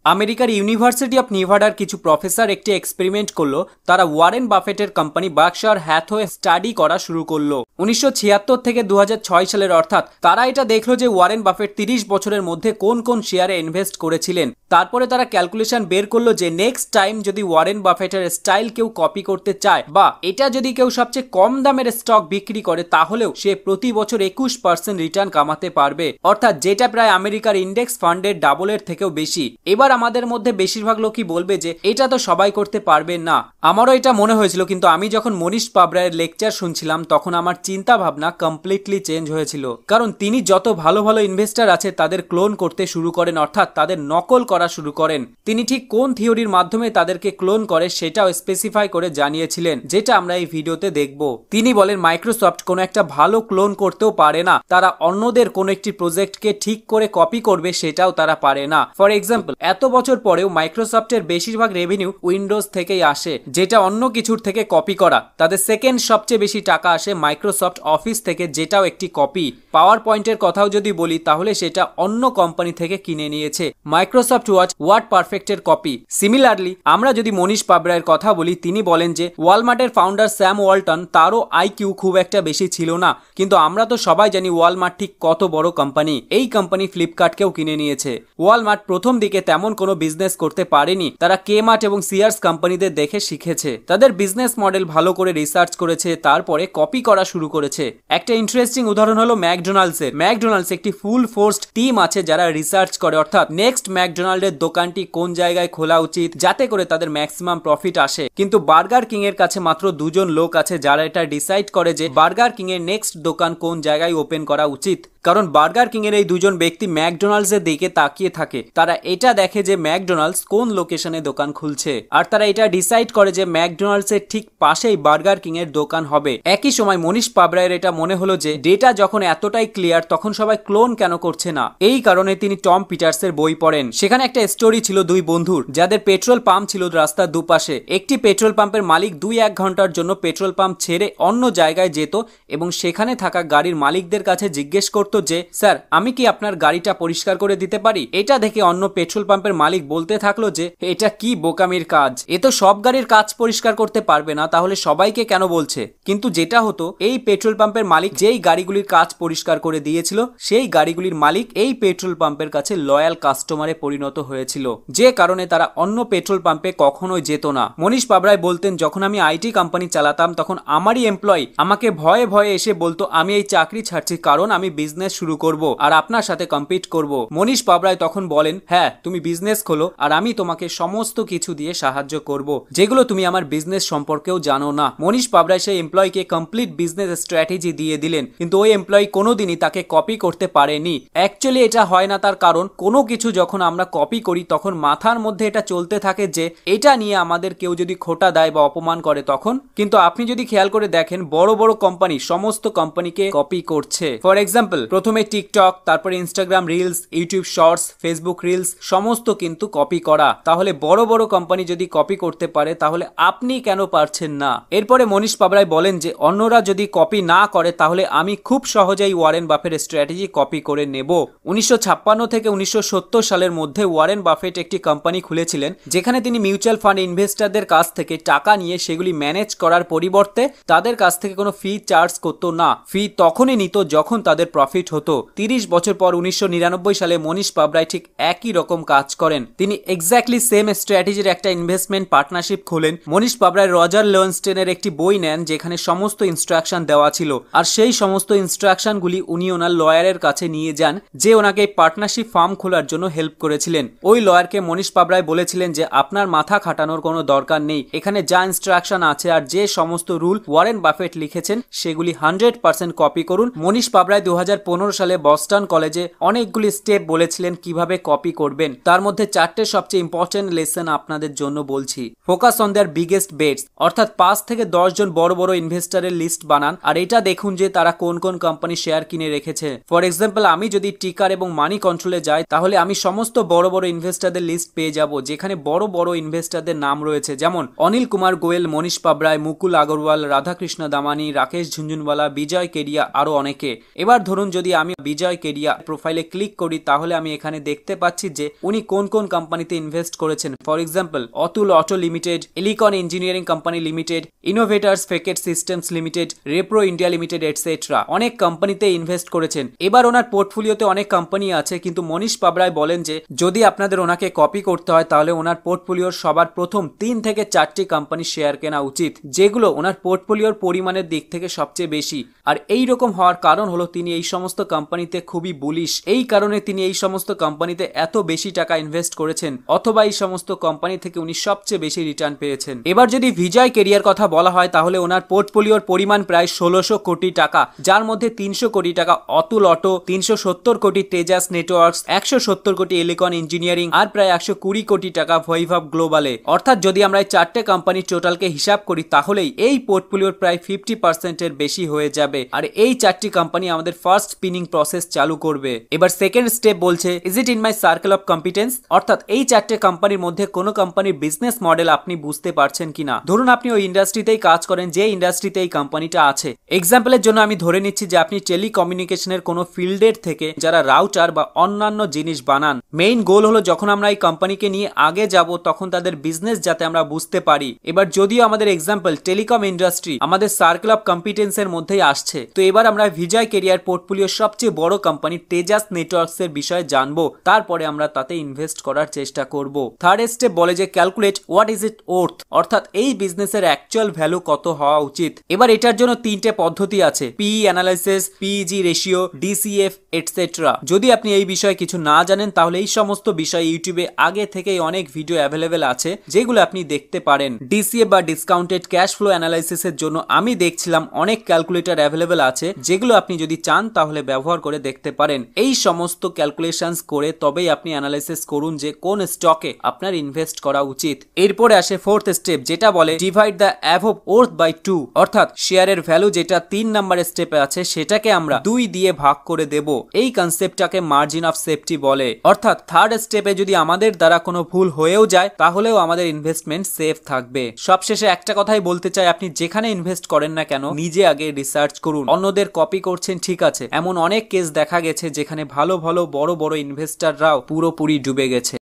আমেরিকার university of নেভাডার কিছু professor একটি এক্সপেরিমেন্ট করলো। তারা ওয়ারেন বাফেটের কোম্পানি বার্কশায়ার হ্যাথওয়ে স্টাডি করা শুরু করলো 1976 থেকে 2006 সালের। অর্থাৎ তারা এটা দেখলো যে ওয়ারেন বাফেট 30 বছরের মধ্যে কোন কোন শেয়ারে ইনভেস্ট করেছিলেন। তারপরে তারা ক্যালকুলেশন বের করলো যে নেক্সট টাইম যদি ওয়ারেন বাফেটের স্টাইল কেউ কপি করতে চায় বা এটা যদি কেউ সবচেয়ে কম দামের স্টক বিক্রি করে তাহলেও সে প্রতি বছর 21% রিটার্ন কামাতে পারবে, অর্থাৎ যেটা প্রায় আমেরিকার ইন্ডেক্স ফান্ডের ডাবলের থেকেও বেশি। এবার আমাদের মধ্যে বেশিরভাগ লোকই বলবে যে এটা তো সবাই করতে পারবে না। আমারও এটা মনে হয়েছিল, কিন্তু আমি যখন মনীষ পাবরায়ের লেকচার শুনছিলাম তখন আমার চিন্তা ভাবনা কমপ্লিটলি চেঞ্জ হয়েছিল। কারণ তিনি যত ভালো ভালো ইনভেস্টার আছে তাদের ক্লোন করতে শুরু করেন, অর্থাৎ তাদের নকল করা শুরু করেন। তিনি ঠিক কোন থিওরির মাধ্যমে তাদেরকে ক্লোন করে সেটাও স্পেসিফাই করে জানিয়েছিলেন, যেটা আমরা এই ভিডিওতে দেখব। তিনি বলেন মাইক্রোসফট কোনো একটা ভালো ক্লোন করতেও পারে না, তারা অন্যদের কোনো একটি প্রজেক্টকে ঠিক করে কপি করবে সেটাও তারা পারে না। ফর এক্সাম্পল, এত বছর পরেও মাইক্রোসফটের বেশিরভাগ রেভিনিউ উইন্ডোজ থেকেই আসে, যেটা অন্য কিছুর থেকে কপি করা। তাদের সেকেন্ড সবচেয়ে বেশি টাকা আসে মাইক্রোসফট অফিস থেকে, যেটাও একটি কপি। পাওয়ার পয়েন্টের কথাও যদি বলি তাহলে সেটা অন্য কোম্পানি থেকে কিনে নিয়েছে। মাইক্রোসফট ওয়ার্ড পারফেক্টের কপি। সিমিলারলি আমরা যদি মনীষ পাবরায়ের কথা বলি, তিনি বলেন যে ওয়ালমার্টের ফাউন্ডার স্যাম ওয়ালটন, তারও আইকিউ খুব একটা বেশি ছিল না, কিন্তু আমরা তো সবাই জানি ওয়ালমার্ট ঠিক কত বড় কোম্পানি। এই কোম্পানি ফ্লিপকার্টকেও কিনে নিয়েছে। ওয়ালমার্ট প্রথম দিকে তেমন কোনো বিজনেস করতে পারেনি, তারা কেমার্ট এবং সিয়ার্স কোম্পানিদের দেখে শিখেছে, তাদের বিজনেস মডেল ভালো করে রিসার্চ করেছে, তারপরে কপি করা শুরু করেছে। একটা ইন্টারেস্টিং উদাহরণ হলো ম্যাকডোনাল্ডসের। ম্যাকডোনাল্ডস একটি ফুল ফোর্সড টিম আছে যারা রিসার্চ করে, অর্থাৎ নেক্সট ম্যাকডোনাল্ডের দোকানটি কোন জায়গায় খোলা উচিত যাতে করে তাদের ম্যাক্সিমাম প্রফিট আসে। কিন্তু বার্গার কিং এর কাছে মাত্র দুজন লোক আছে যারা এটা ডিসাইড করে যে বার্গার কিং এর নেক্সট দোকান কোন জায়গায় ওপেন করা উচিত। কারণ বার্গার কিং এর এই দুজন ব্যক্তি ম্যাকডোনাল্ডস এর দিকে তাকিয়ে থাকে, তারা এটা দেখে যে ম্যাকডোনাল্ডস কোন লোকেশনে দোকান খুলছে, আর তারা এটা ডিসাইড করে যে ম্যাকডোনাল্ডস এর ঠিক পাশেই বার্গার কিং এর দোকান হবে। একই সময় মনীষ পাবরায়ের এটা মনে হলো যে ডেটা যখন এতটাই ক্লিয়ার তখন সবাই ক্লোন কেন করছে না। এই কারণে তিনি টম পিটার্সের বই পড়েন। সেখানে একটা স্টোরি ছিল দুই বন্ধুর যাদের পেট্রোল পাম্প ছিল রাস্তার দুপাশে। একটি পেট্রোল পাম্পের মালিক 2-1 ঘন্টার জন্য পেট্রোল পাম্প ছেড়ে অন্য জায়গায় যেত এবং সেখানে থাকা গাড়ির মালিকদের কাছে জিজ্ঞেস করত যে স্যার, আমি কি আপনার গাড়িটা পরিষ্কার করে দিতে পারি? এটা দেখে অন্য পেট্রোল পাম্পের মালিক বলতে থাকলো যে এটা কি বোকামির কাজ, এ তো সব গাড়ির কাজ পরিষ্কার করতে পারবে না, তাহলে সবাইকে কেন বলছে? কিন্তু যেটা হতো, এই পেট্রোল পাম্পের মালিক যেই গাড়িগুলির কাজ পরিষ্কার করে দিয়েছিল সেই গাড়িগুলির মালিক এই পেট্রোল পাম্পের কাছে লয়াল কাস্টমারে পরিণত হয়েছিল, যে কারণে তারা অন্য পেট্রোল পাম্পে কখনোই যেত না। মনীষ পাবরায় বলতেন, যখন আমি আইটি কোম্পানি চালাতাম তখন আমারই এমপ্লয়ি আমাকে ভয়ে ভয়ে এসে বলতো আমি এই চাকরি ছাড়ছি কারণ আমি বিজনেস শুরু করব আর আপনার সাথে কম্পিট করব। মনীষ পাবরায় তখন বলেন, হ্যাঁ তুমি বিজনেস খোলো আর আমি তোমাকে সমস্ত কিছু দিয়ে সাহায্য করব যেগুলো তুমি আমার বিজনেস সম্পর্কেও জানো না। মনীষ পাবরায় সেই এমপ্লয়িকে কমপ্লিট বিজনেস স্ট্র্যাটেজি দিয়ে দিলেন, কিন্তু ওই এমপ্লয়ি কোনোদিনই তাকে কপি করতে পারেনি। অ্যাকচুয়ালি এটা হয় না, তার কারণ কোনো কিছু যখন আমরা কপি করি তখন মাথার মধ্যে এটা চলতে থাকে যে এটা নিয়ে আমাদের কেউ যদি খোটা দেয় বা অপমান করে তখন। কিন্তু আপনি যদি খেয়াল করে দেখেন, বড় বড় কোম্পানি সমস্ত কোম্পানিকে কপি করছে। ফর এক্সাম্পল, প্রথমে টিকটক, তারপরে Instagram reels, YouTube shorts, Facebook reels সমস্ত কিন্তু কপি করা। তাহলে বড় বড় কোম্পানি যদি কপি করতে পারে তাহলে আপনি কেন পারছেন না? এরপরে মনীষ পাবরায় বলেন যে অন্যরা যদি কপি না করে তাহলে আমি খুব সহজেই ওয়ারেন বাফের স্ট্র্যাটেজি কপি করে নেব। 1956 থেকে 1970 সালের মধ্যে ওয়ারেন বাফেট একটি কোম্পানি খুলেছিলেন যেখানে তিনি মিউচুয়াল ফান্ড ইনভেস্টরদের কাছ থেকে টাকা নিয়ে সেগুলি ম্যানেজ করার পরিবর্তে তাদের কাছ থেকে কোনো ফি চার্জ করতো না। ফি তখনই নিত যখন তাদের প্রফিট হতো। 30 বছর পর 1999 সালে মনীষ পাবরায় ঠিক একই রকম কাজ করেন। তিনি এক্স্যাক্টলি সেম স্ট্র্যাটেজির একটা ইনভেস্টমেন্ট পার্টনারশিপ খোলেন। মনীষ পাবরায় রজার লেওনস্টেনের একটি বই নেন যেখানে সমস্ত ইনস্ট্রাকশন দেওয়া ছিল, আর সেই সমস্ত ইনস্ট্রাকশনগুলি উনি ওনার লয়ারের কাছে নিয়ে যান যে ওনাকে পার্টনারশিপ ফার্ম খোলার জন্য হেল্প করেছিলেন। ওই লয়ারকে মনীষ পাবরায় বলেছিলেন যে আপনার মাথা খাটানোর কোনো দরকার নেই, এখানে যা ইনস্ট্রাকশন আছে আর যে সমস্ত রুল ওয়ারেন বাফেট লিখেছেন সেগুলি 100% কপি করুন। মনীষ পাবরায় 2015 সালে বস্টন কলেজে অনেকগুলি স্টেপ বলেছিলেন কিভাবে কপি করবেন। তার মধ্যে 4টে সবচেয়ে ইম্পর্টেন্ট লেসন আপনাদের জন্য বলছি। Focus on their biggest bets, অর্থাৎ 5 থেকে 10 জন বড় বড় ইনভেস্টরের লিস্ট বানান আর এটা দেখুন যে তারা কোন কোন কোম্পানি শেয়ার কিনে রেখেছে। ফর এক্সাম্পল, আমি যদি টিকার এবং মানি কন্ট্রোলে যাই তাহলে আমি সমস্ত বড় বড় ইনভেস্টরদের লিস্ট পেয়ে যাব যেখানে বড় বড় ইনভেস্টরদের নাম রয়েছে, যেমন অনিল কুমার গোয়েল, মনীষ পাবরায়, মুকুল আগরওয়াল, রাধাকৃষ্ণ দামানি, রাকেশ ঝুনঝুনওয়ালা, বিজয় কেডিয়া, আরো অনেকে। এবার ধরুন যদি যদি আমি বিজয় কেডিয়া প্রোফাইলে ক্লিক করি তাহলে আমি এখানে দেখতে পাচ্ছি যে উনি কোন কোন কোম্পানিতে ইনভেস্ট করেছেন। For example, Atul Auto Limited, Elecon Engineering Company Limited, Innovators Facade Systems Limited, Repro India Limited etcetera. অনেক কোম্পানিতে ইনভেস্ট করেছেন। এবার ওনার পোর্টফোলিওতে অনেক কোম্পানি আছে, কিন্তু মনীষ পাবরায় বলেন যে যদি আপনাদের ওনাকে কপি করতে হয় তাহলে ওনার পোর্টফোলিওর সবার প্রথম 3 থেকে 4টি কোম্পানি শেয়ার কেনা উচিত, যেগুলো ওনার পোর্টফোলিওর পরিমাণের দিক থেকে সবচেয়ে বেশি। আর এই রকম হওয়ার কারণ হলো তিনি এই সমস্ত কোম্পানিতে খুবই বুলিশ। এই কারণে তিনি এই সমস্ত কোম্পানিতে এত বেশি টাকা ইনভেস্ট করেছেন, অথবা এই সমস্ত কোম্পানি থেকে উনি সবচেয়ে বেশি রিটার্ন পেয়েছেন। এবার যদি বিজয় কেরিয়ার কথা বলা হয় তাহলে ওনার পোর্টফোলিওর পরিমাণ প্রায় 1600 কোটি টাকা, যার মধ্যে 300 কোটি টাকা অতুল অটো, 370 কোটি তেজাস নেটওয়ার্কস, 170 কোটি এলিকন ইঞ্জিনিয়ারিং আর প্রায় 120 কোটি টাকা বৈভব গ্লোবালে। অর্থাৎ যদি আমরা এই 4টে কোম্পানির টোটালকে হিসাব করি তাহলেই এই পোর্টফোলিওর প্রায় 50% এর বেশি হয়ে যাবে। আর এই 4টি কোম্পানি আমাদের ফার্স্ট স্পিনিং প্রসেস চালু করবে। এবার সেকেন্ড স্টেপ বলছে is it in my circle of competence, অর্থাৎ এই 4টে কোম্পানির মধ্যে কোন কোম্পানির বিজনেস মডেল আপনি বুঝতে পারছেন কিনা। ধরুন আপনি ওই ইন্ডাস্ট্রিতেই কাজ করেন যে ইন্ডাস্ট্রিতে এই কোম্পানিটা আছে। এক্সাম্পলের জন্য আমি ধরে নিচ্ছি যে আপনি টেলিকমিউনিকেশনের কোনো ফিল্ডের থেকে যারা রাউটার বা অন্যান্য জিনিস বানান। মেইন গোল হলো যখন আমরা এই কোম্পানিকে নিয়ে আগে যাব তখন তাদের বিজনেস যাতে আমরা বুঝতে পারি। এবার যদিও আমাদের এক্সাম্পল টেলিকম ইন্ডাস্ট্রি আমাদের সার্কেল অফ কম্পিটেন্স এর মধ্যেই আসছে, তো এবার আমরা বিজয় কেরিয়ার পোর্টফোলিওর সবচেয়ে বড় কোম্পানি তেজাস নেটওয়ার্কস এর বিষয়ে জানবো, তারপরে আমরা তাতে ইনভেস্ট করার চেষ্টা করব। থার্ড স্টেপ বলে যে calculate what is it worth, অর্থাৎ এই বিজনেসের অ্যাকচুয়াল ভ্যালু কত হওয়া উচিত। এবার এটার জন্য 3টে পদ্ধতি আছে, PE analysis, PEG ratio, DCF etcetera. যদি আপনি এই বিষয়ে কিছু না জানেন তাহলে এই সমস্ত বিষয় ইউটিউবে আগে থেকেই অনেক ভিডিও অ্যাভেলেবেল আছে যেগুলো আপনি দেখতে পারেন। ডিসিএফ বা ডিসকাউন্টেড ক্যাশ ফ্লো অ্যানালাইসিস এর জন্য আমি দেখছিলাম অনেক ক্যালকুলেটর অ্যাভেলেবেল আছে, যেগুলো আপনি যদি চান তাহলে ব্যবহার করে দেখতে পারেন। এই সমস্ত ক্যালকুলেশনস করে তবেই আপনি অ্যানালাইসিস করুন যে কোন স্টকে আপনার ইনভেস্ট করা উচিত। এরপরে আসে ফোর্থ স্টেপ, যেটা বলে divide the above worth by 2, অর্থাৎ শেয়ারের ভ্যালু যেটা 3 নম্বরের স্টেপে আছে সেটাকে আমরা 2 দিয়ে ভাগ করে দেব। এই কনসেপ্টটাকে মার্জিন অফ সেফটি বলে। অর্থাৎ থার্ড স্টেপে যদি আমাদের দ্বারা কোনো ভুল হয়েও যায় তাহলেও আমাদের ইনভেস্টমেন্ট সেফ থাকবে। সবশেষে একটা কথাই বলতে চাই, আপনি যেখানে ইনভেস্ট করেন না কেন নিজে আগে রিসার্চ করুন। অন্যদের কপি করছেন ঠিক আছে, এমন অনেক কেস দেখা গেছে যেখানে ভালো ভালো বড় বড় ইনভেস্টররাও পুরোপুরি ডুবে গেছে।